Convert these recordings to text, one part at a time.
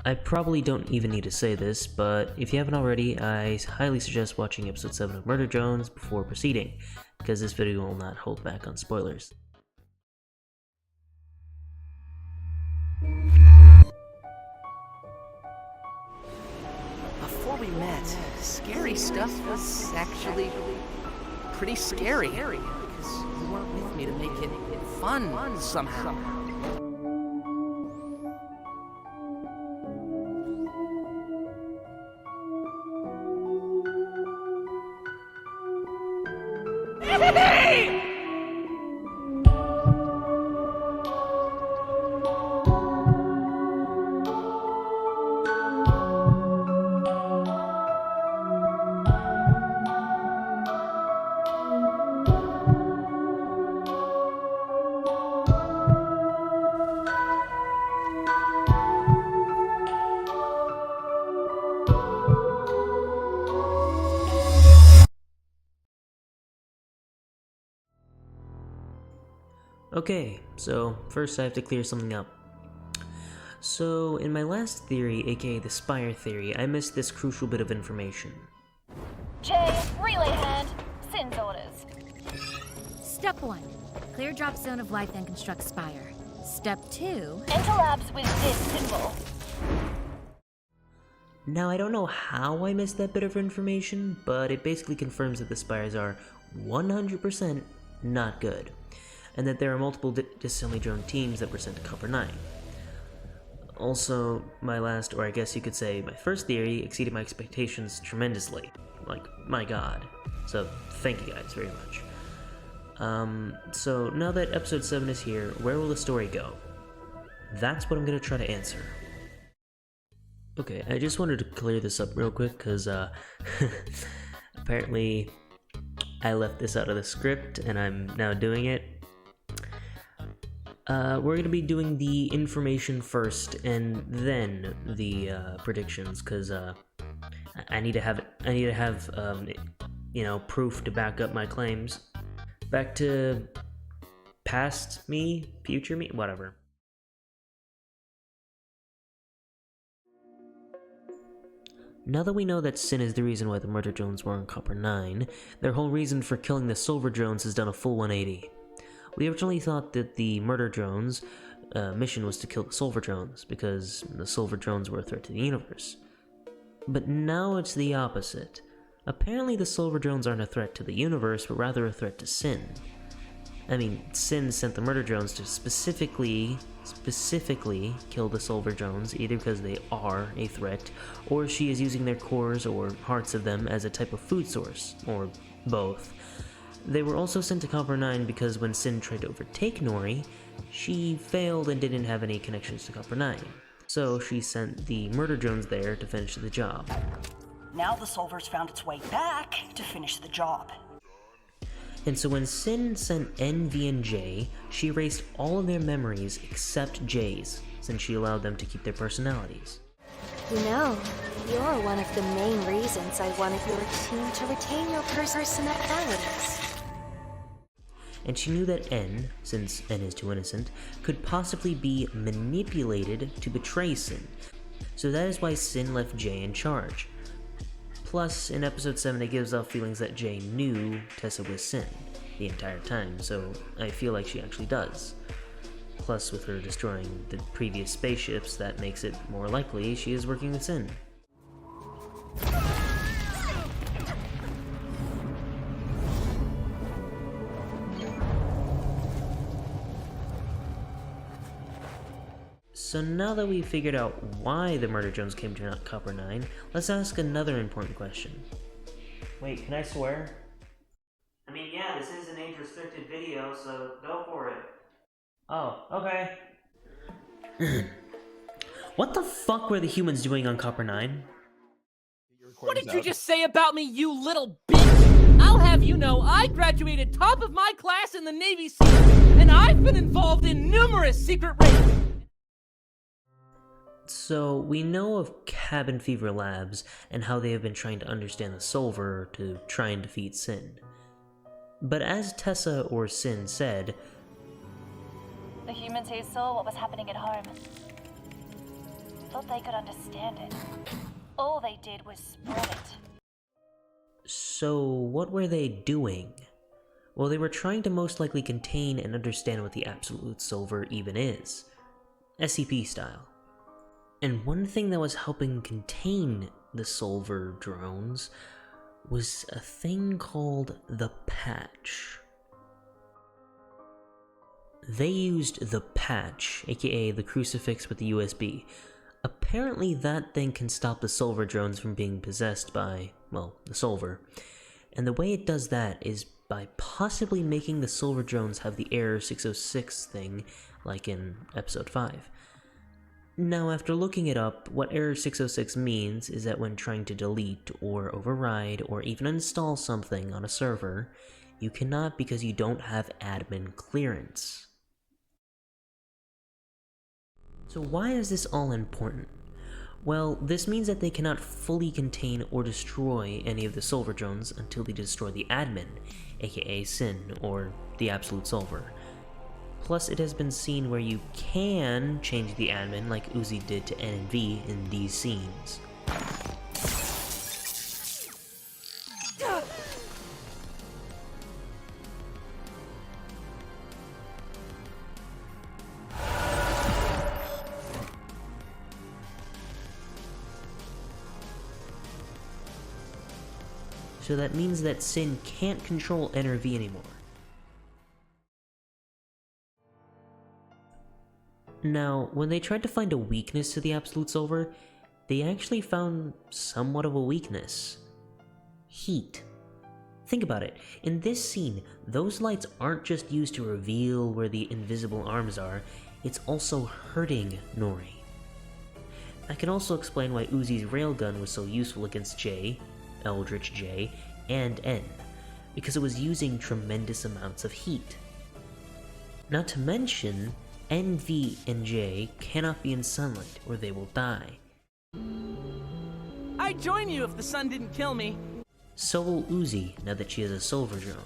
I probably don't even need to say this, but if you haven't already, I highly suggest watching episode 7 of Murder Drones before proceeding, because this video will not hold back on spoilers. Before we met, scary stuff was actually pretty scary, because you weren't with me to make it fun somehow. Okay, so first I have to clear something up. So, in my last theory, aka the Spire theory, I missed this crucial bit of information. Jay, relay hand. Sin's orders. Step 1. Clear drop zone of life and construct Spire. Step 2. Enter labs with this symbol. Now, I don't know how I missed that bit of information, but it basically confirms that the Spires are 100% not good, and that there are multiple disassembly drone teams that were sent to Copper 9. Also, my last, or I guess you could say my first theory, exceeded my expectations tremendously. Like, my god. So, thank you guys very much. So now that episode 7 is here, where will the story go? That's what I'm gonna try to answer. Okay, I just wanted to clear this up real quick, because, apparently I left this out of the script, and I'm now doing it. We're gonna be doing the information first, and then the, predictions, because, I need to have, you know, proof to back up my claims. Back to past me, future me, whatever. Now that we know that Sin is the reason why the Murder Drones were on Copper 9, their whole reason for killing the Silver Drones has done a full 180. We originally thought that the Murder Drones' mission was to kill the Silver Drones, because the Silver Drones were a threat to the universe. But now it's the opposite. Apparently the Silver Drones aren't a threat to the universe, but rather a threat to Sin. I mean, Sin sent the Murder Drones to specifically kill the Silver Drones, either because they are a threat, or she is using their cores or hearts of them as a type of food source, or both. They were also sent to Copper 9 because when Sin tried to overtake Nori, she failed and didn't have any connections to Copper 9. So she sent the Murder Drones there to finish the job. Now the Solver's found its way back to finish the job. And so when Sin sent N, V, and J, she erased all of their memories except J's, since she allowed them to keep their personalities. You know, you're one of the main reasons I wanted your team to retain your personalities. And she knew that N, since N is too innocent, could possibly be manipulated to betray Sin. So that is why Sin left J in charge. Plus, in episode 7 it gives off feelings that J knew Tessa was Sin the entire time, so I feel like she actually does. Plus, with her destroying the previous spaceships, that makes it more likely she is working with Sin. So now that we've figured out why the Murder Drones came to Copper 9, let's ask another important question. Wait, can I swear? I mean, yeah, this is an age-restricted video, so go for it. Oh, okay. What the fuck were the humans doing on Copper 9? What did you just say about me, you little bitch? I'll have you know I graduated top of my class in the Navy SEALs, and I've been involved in numerous secret raids. So, we know of Cabin Fever Labs and how they have been trying to understand the Solver to try and defeat Sin. But as Tessa or Sin said, The humans who saw what was happening at home thought they could understand it. All they did was spread it. So, what were they doing? Well, they were trying to most likely contain and understand what the Absolute Silver even is. SCP style. And one thing that was helping contain the Silver drones was a thing called the Patch. They used the Patch, aka the crucifix with the USB. Apparently that thing can stop the Silver drones from being possessed by, well, the Silver. And the way it does that is by possibly making the Silver drones have the error 606 thing, like in episode 5. Now, after looking it up, what error 606 means is that when trying to delete or override or even install something on a server, you cannot because you don't have admin clearance. So why is this all important? Well, this means that they cannot fully contain or destroy any of the Silver drones until they destroy the admin, aka Sin, or the Absolute Silver. Plus, it has been seen where you can change the admin like Uzi did to N and V in these scenes. So that means that Sin can't control N or V anymore. Now, when they tried to find a weakness to the Absolute Silver, they actually found somewhat of a weakness. Heat. Think about it. In this scene, those lights aren't just used to reveal where the invisible arms are, it's also hurting Nori. I can also explain why Uzi's railgun was so useful against J, Eldritch J, and N, because it was using tremendous amounts of heat. Not to mention, N, V, and J cannot be in sunlight or they will die. I'd join you if the sun didn't kill me. So will Uzi now that she is a Silver drone.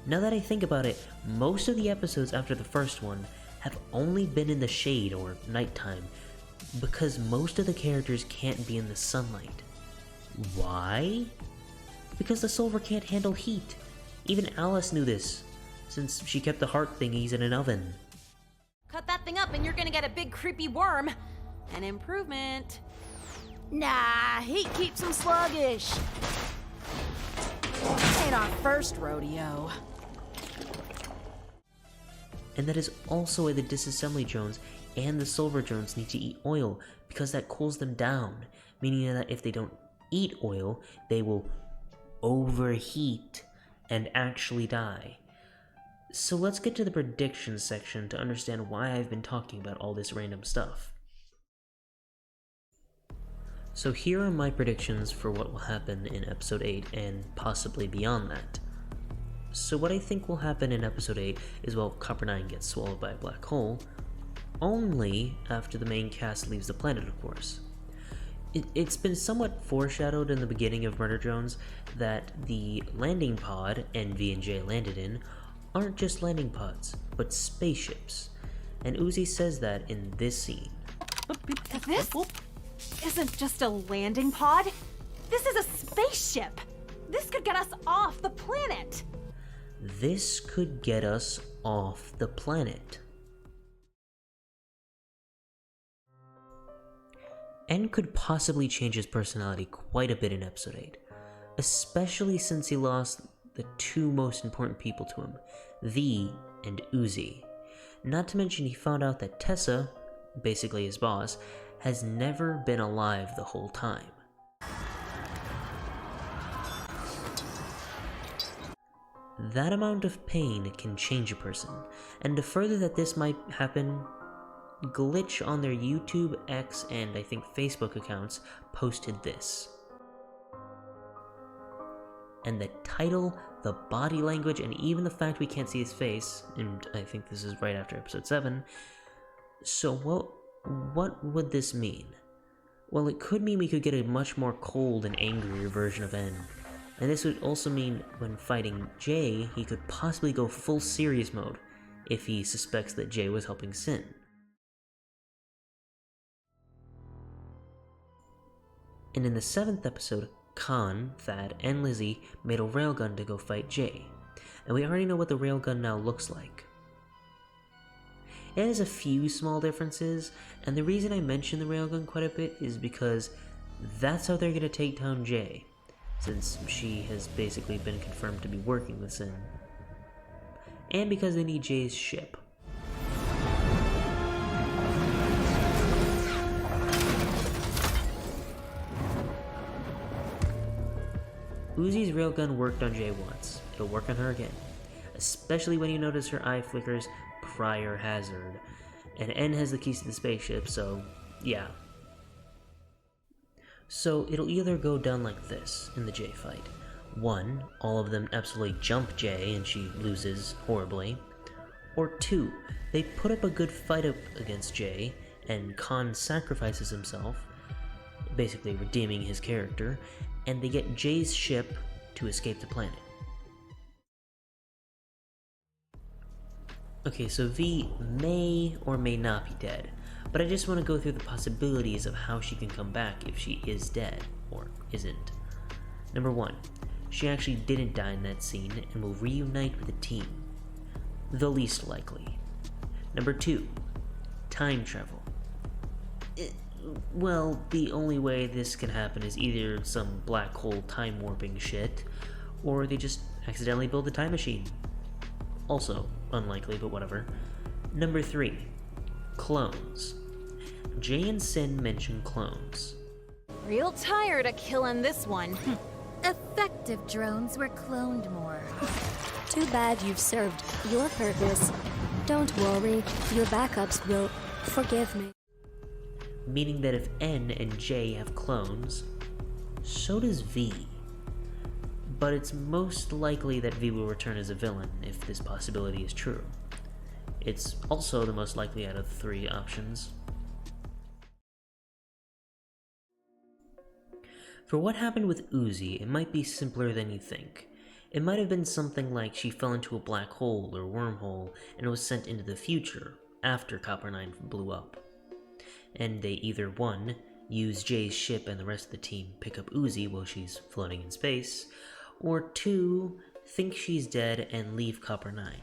Now that I think about it, most of the episodes after the first one have only been in the shade or nighttime because most of the characters can't be in the sunlight. Why? Because the Silver can't handle heat. Even Alice knew this, since she kept the heart thingies in an oven. Cut that thing up and you're gonna get a big creepy worm. An improvement. Nah, heat keeps them sluggish. Ain't our first rodeo. And that is also why the disassembly drones and the Silver drones need to eat oil, because that cools them down, meaning that if they don't eat oil, they will overheat and actually die. So let's get to the predictions section to understand why I've been talking about all this random stuff. So here are my predictions for what will happen in episode 8 and possibly beyond that. So what I think will happen in episode 8 is, well, Copper 9 gets swallowed by a black hole, only after the main cast leaves the planet, of course. It's been somewhat foreshadowed in the beginning of Murder Drones that the landing pod NV and J landed in aren't just landing pods, but spaceships. And Uzi says that in this scene. This isn't just a landing pod. This is a spaceship. This could get us off the planet. This could get us off the planet. N could possibly change his personality quite a bit in episode 8, especially since he lost the two most important people to him, V and Uzi. Not to mention he found out that Tessa, basically his boss, has never been alive the whole time. That amount of pain can change a person, and to further that this might happen, Glitch on their YouTube, X, and I think Facebook accounts posted this. And the title, the body language, and even the fact we can't see his face, and I think this is right after episode 7, so what would this mean? Well, it could mean we could get a much more cold and angrier version of N. And this would also mean when fighting J, he could possibly go full serious mode if he suspects that J was helping Sin. And in the 7th episode, Khan, Thad, and Lizzie made a railgun to go fight Jay, and we already know what the railgun now looks like. It has a few small differences, and the reason I mention the railgun quite a bit is because that's how they're going to take down Jay, since she has basically been confirmed to be working with Sin. And because they need Jay's ship. Uzi's railgun worked on Jay once. It'll work on her again. Especially when you notice her eye flickers prior hazard. And N has the keys to the spaceship, so yeah. So it'll either go down like this in the Jay fight. 1, all of them absolutely jump Jay and she loses horribly. Or 2, they put up a good fight up against Jay and Khan sacrifices himself, basically redeeming his character, and they get Jay's ship to escape the planet. Okay, so V may or may not be dead, but I just want to go through the possibilities of how she can come back if she is dead, or isn't. Number 1, she actually didn't die in that scene and will reunite with the team. The least likely. Number 2, time travel. Well, the only way this can happen is either some black hole time warping shit, or they just accidentally build a time machine. Also, unlikely, but whatever. Number 3, clones. Jay and Sin mention clones. Real tired of killing this one. Effective drones were cloned more. Too bad you've served your purpose. Don't worry, your backups will forgive me. Meaning that if N and J have clones, so does V. But it's most likely that V will return as a villain if this possibility is true. It's also the most likely out of the 3 options. For what happened with Uzi, it might be simpler than you think. It might have been something like she fell into a black hole or wormhole and was sent into the future after Copper 9 blew up. And they either 1, use Jay's ship and the rest of the team pick up Uzi while she's floating in space, or 2, think she's dead and leave Copper 9.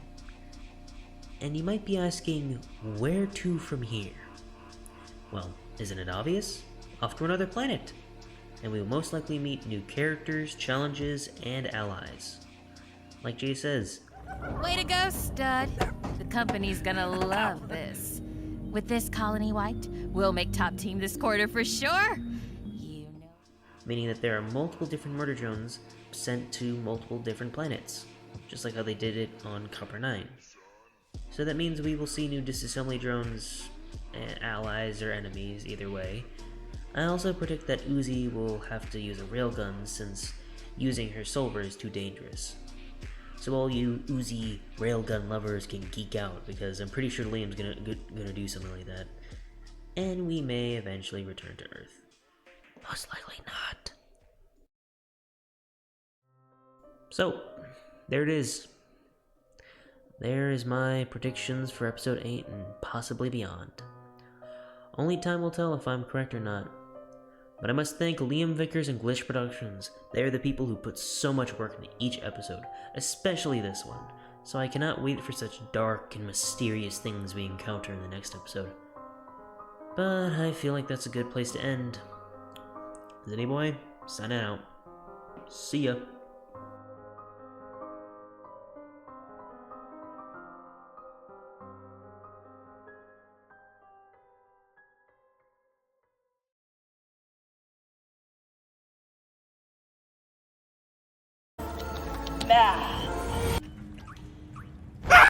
And you might be asking, where to from here? Well, isn't it obvious? Off to another planet! And we will most likely meet new characters, challenges, and allies. Like Jay says, Way to go, stud. The company's gonna love this. With this colony wiped, we'll make top team this quarter for sure. You know. meaning that there are multiple different murder drones sent to multiple different planets, just like how they did it on Copper 9. So that means we will see new disassembly drones, allies or enemies, either way. I also predict that Uzi will have to use a railgun since using her Solver is too dangerous. So all you Uzi railgun lovers can geek out, because I'm pretty sure Liam's gonna do something like that. And we may eventually return to Earth. Most likely not. So, there it is. There is my predictions for episode 8 and possibly beyond. Only time will tell if I'm correct or not. But I must thank Liam Vickers and Glitch Productions. They are the people who put so much work into each episode, especially this one, so I cannot wait for such dark and mysterious things we encounter in the next episode. But I feel like that's a good place to end. Zinny Boy, signing out. See ya. Now,